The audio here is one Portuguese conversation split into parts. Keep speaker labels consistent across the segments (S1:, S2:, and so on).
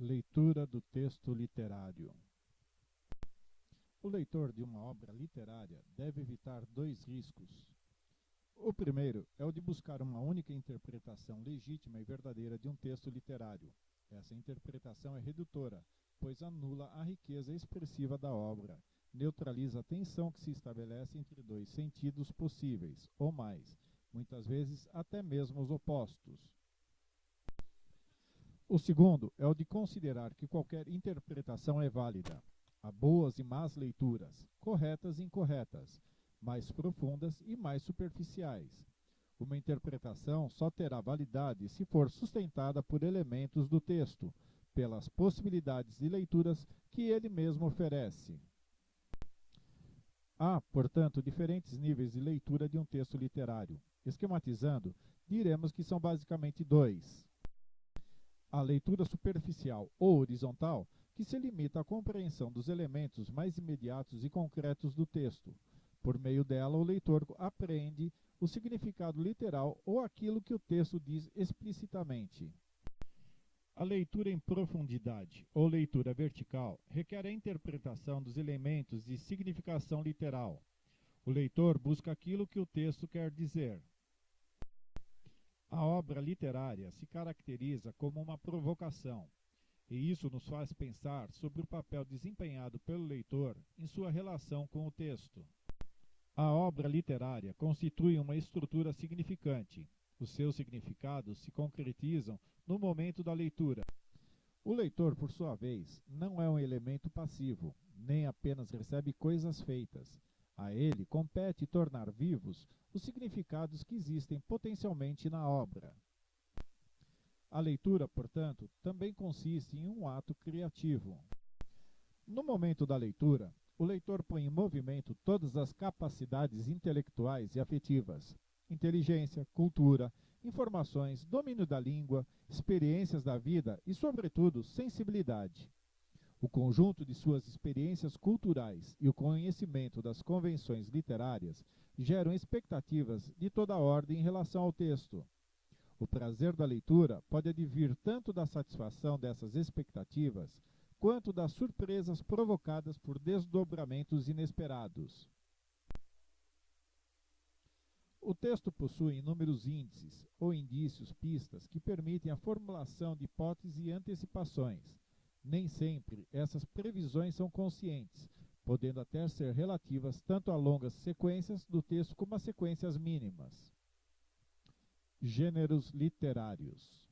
S1: Leitura do texto literário. O leitor de uma obra literária deve evitar dois riscos. O primeiro é o de buscar uma única interpretação legítima e verdadeira de um texto literário. Essa interpretação é redutora, pois anula a riqueza expressiva da obra, neutraliza a tensão que se estabelece entre dois sentidos possíveis, ou mais, muitas vezes até mesmo os opostos. O segundo é o de considerar que qualquer interpretação é válida. Há boas e más leituras, corretas e incorretas, mais profundas e mais superficiais. Uma interpretação só terá validade se for sustentada por elementos do texto, pelas possibilidades de leituras que ele mesmo oferece. Há, portanto, diferentes níveis de leitura de um texto literário. Esquematizando, diremos que são basicamente dois. A leitura superficial ou horizontal, que se limita à compreensão dos elementos mais imediatos e concretos do texto. Por meio dela, o leitor apreende o significado literal ou aquilo que o texto diz explicitamente. A leitura em profundidade, ou leitura vertical, requer a interpretação dos elementos de significação literal. O leitor busca aquilo que o texto quer dizer. A obra literária se caracteriza como uma provocação, e isso nos faz pensar sobre o papel desempenhado pelo leitor em sua relação com o texto. A obra literária constitui uma estrutura significante. Os seus significados se concretizam no momento da leitura. O leitor, por sua vez, não é um elemento passivo, nem apenas recebe coisas feitas. A ele compete tornar vivos os significados que existem potencialmente na obra. A leitura, portanto, também consiste em um ato criativo. No momento da leitura, o leitor põe em movimento todas as capacidades intelectuais e afetivas: inteligência, cultura, informações, domínio da língua, experiências da vida e, sobretudo, sensibilidade. O conjunto de suas experiências culturais e o conhecimento das convenções literárias geram expectativas de toda ordem em relação ao texto. O prazer da leitura pode advir tanto da satisfação dessas expectativas, quanto das surpresas provocadas por desdobramentos inesperados. O texto possui inúmeros índices, ou indícios, pistas, que permitem a formulação de hipóteses e antecipações. Nem sempre essas previsões são conscientes, podendo até ser relativas tanto a longas sequências do texto como a sequências mínimas. Gêneros literários.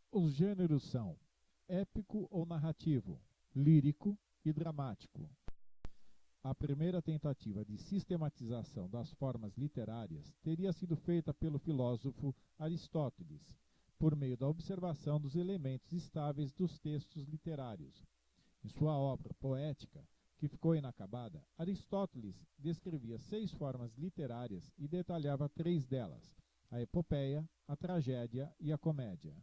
S1: Os gêneros são épico ou narrativo, lírico e dramático. A primeira tentativa de sistematização das formas literárias teria sido feita pelo filósofo Aristóteles, por meio da observação dos elementos estáveis dos textos literários. Em sua obra Poética, que ficou inacabada, Aristóteles descrevia 6 formas literárias e detalhava 3 delas: a epopeia, a tragédia e a comédia.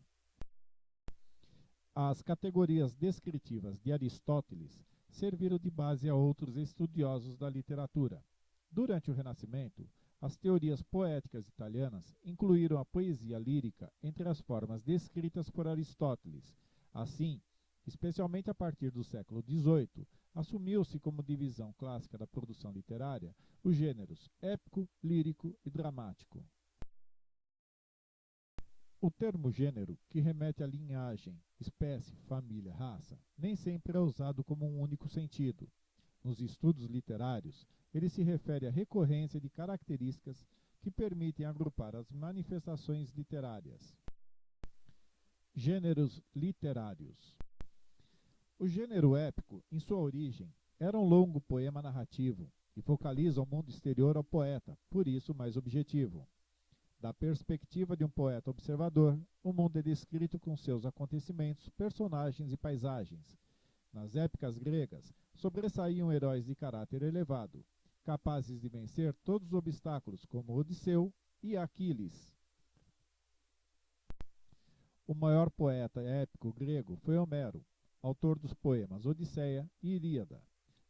S1: As categorias descritivas de Aristóteles serviram de base a outros estudiosos da literatura. Durante o Renascimento, as teorias poéticas italianas incluíram a poesia lírica entre as formas descritas por Aristóteles. Assim, especialmente a partir do século XVIII, assumiu-se como divisão clássica da produção literária os gêneros épico, lírico e dramático. O termo gênero, que remete à linhagem, espécie, família, raça, nem sempre é usado como um único sentido. Nos estudos literários, ele se refere à recorrência de características que permitem agrupar as manifestações literárias. Gêneros literários. O gênero épico, em sua origem, era um longo poema narrativo e focaliza o mundo exterior ao poeta, por isso mais objetivo. Da perspectiva de um poeta observador, o mundo é descrito com seus acontecimentos, personagens e paisagens. Nas épicas gregas, sobressaíam heróis de caráter elevado, capazes de vencer todos os obstáculos, como Odisseu e Aquiles. O maior poeta épico grego foi Homero, autor dos poemas Odisseia e Ilíada,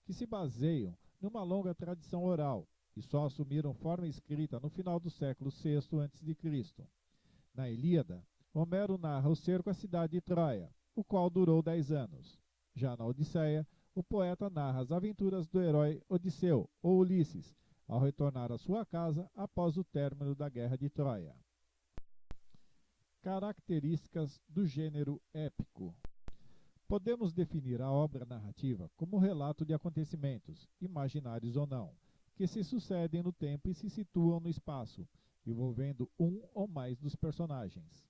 S1: que se baseiam numa longa tradição oral e só assumiram forma escrita no final do século VI a.C. Na Ilíada, Homero narra o cerco à cidade de Troia, o qual durou 10 anos. Já na Odisseia, o poeta narra as aventuras do herói Odisseu, ou Ulisses, ao retornar à sua casa após o término da Guerra de Troia. Características do gênero épico. Podemos definir a obra narrativa como relato de acontecimentos, imaginários ou não, que se sucedem no tempo e se situam no espaço, envolvendo um ou mais dos personagens.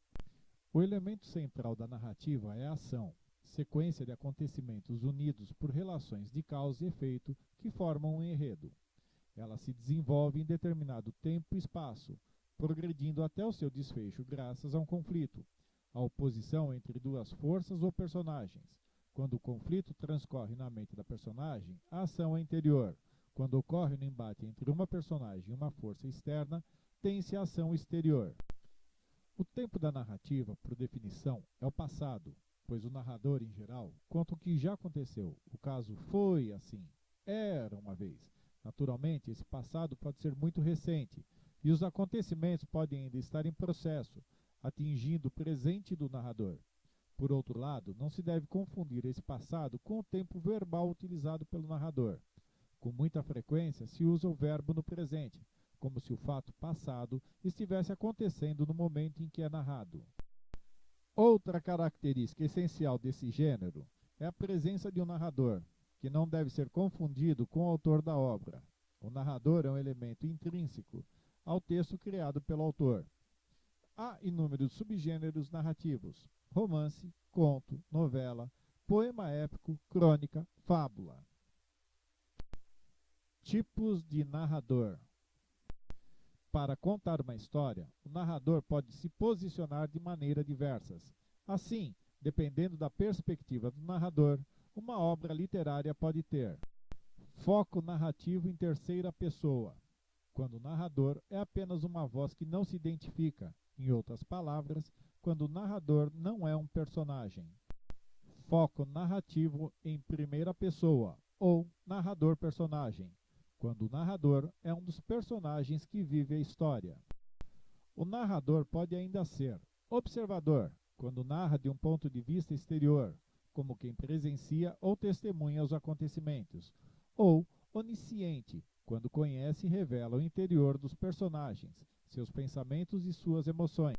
S1: O elemento central da narrativa é a ação, sequência de acontecimentos unidos por relações de causa e efeito que formam um enredo. Ela se desenvolve em determinado tempo e espaço, progredindo até o seu desfecho graças a um conflito, a oposição entre duas forças ou personagens. Quando o conflito transcorre na mente da personagem, a ação é interior. Quando ocorre no embate entre uma personagem e uma força externa, tem-se a ação exterior. O tempo da narrativa, por definição, é o passado, pois o narrador, em geral, conta o que já aconteceu. O caso foi assim, era uma vez. Naturalmente, esse passado pode ser muito recente, e os acontecimentos podem ainda estar em processo, atingindo o presente do narrador. Por outro lado, não se deve confundir esse passado com o tempo verbal utilizado pelo narrador. Com muita frequência se usa o verbo no presente, como se o fato passado estivesse acontecendo no momento em que é narrado. Outra característica essencial desse gênero é a presença de um narrador, que não deve ser confundido com o autor da obra. O narrador é um elemento intrínseco ao texto criado pelo autor. Há inúmeros subgêneros narrativos: romance, conto, novela, poema épico, crônica, fábula. Tipos de narrador. Para contar uma história, o narrador pode se posicionar de maneira diversas. Assim, dependendo da perspectiva do narrador, uma obra literária pode ter foco narrativo em terceira pessoa, quando o narrador é apenas uma voz que não se identifica. Em outras palavras, quando o narrador não é um personagem. Foco narrativo em primeira pessoa, ou narrador-personagem, quando o narrador é um dos personagens que vive a história. O narrador pode ainda ser observador, quando narra de um ponto de vista exterior, como quem presencia ou testemunha os acontecimentos, ou onisciente, quando conhece e revela o interior dos personagens, seus pensamentos e suas emoções.